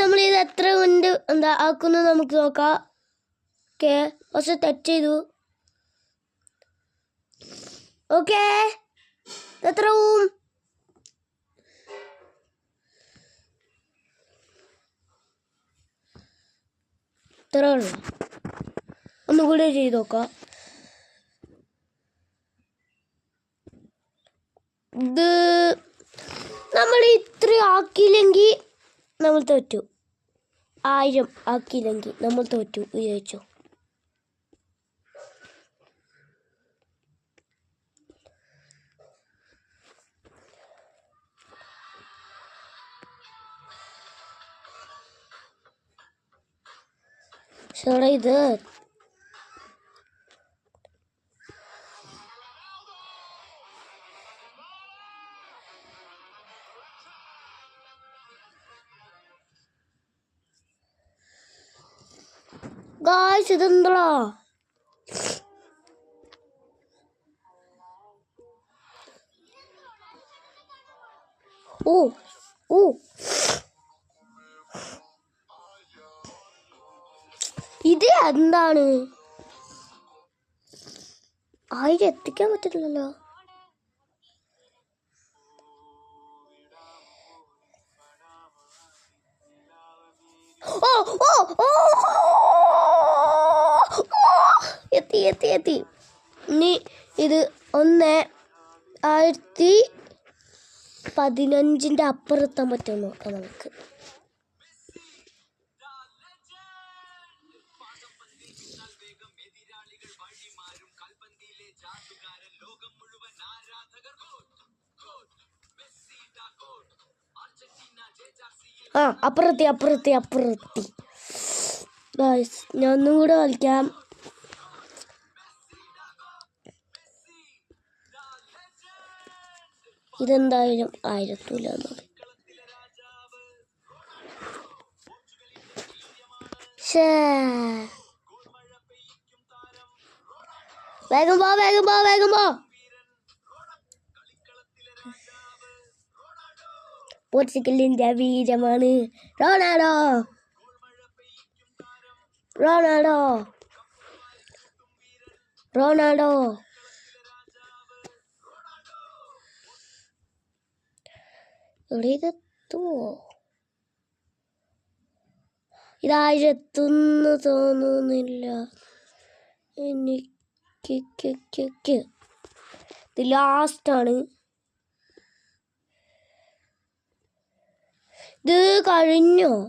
നമ്മൾ ഇത് എത്ര കൊണ്ട് എന്താ ആക്കുന്നത് നമുക്ക് നോക്കാം. ഓക്കെ, കുറച്ച് ടച്ച് ചെയ്തു. ഓക്കെ, എത്രവും ഇത്ര ഉള്ളു. ഒന്നുകൂടെ ചെയ്ത് നോക്കാം. ഇത് നമ്മൾ ഇത്ര ആക്കിയില്ലെങ്കിൽ നമ്മൾ തോറ്റു. 1000 ആക്കിയില്ലെങ്കിൽ നമ്മൾ തോറ്റു വിചാരിച്ചു. ശരി, ഇത് ഗായ്സ് ഇതെന്താ? ഓ ഓ ഇത് എന്താണ്? 1000 എത്തിക്കാൻ പറ്റില്ലല്ലോ. ഓ ഓ ഓ എത്തി എത്തി എത്തി. ഇനി ഇത് 1015 അപ്പുറത്താൻ പറ്റുമോ നോക്കാം നമുക്ക്. അപ്പുറത്തി. ഞാൻ ഒന്നും കൂടെ കളിക്കാം. ഇതെന്തായാലും 1000 വേഗം പോ. പോർച്ചുഗലിന്റെ വീരമാണ് റൊണാൾഡോ. ഇവിടെ ഇതെത്തുമോ? ഇതായിരത്തൊന്ന് തോന്നുന്നില്ല എനിക്ക്. ഇത് ലാസ്റ്റാണ്. ഇത് കഴിഞ്ഞോ?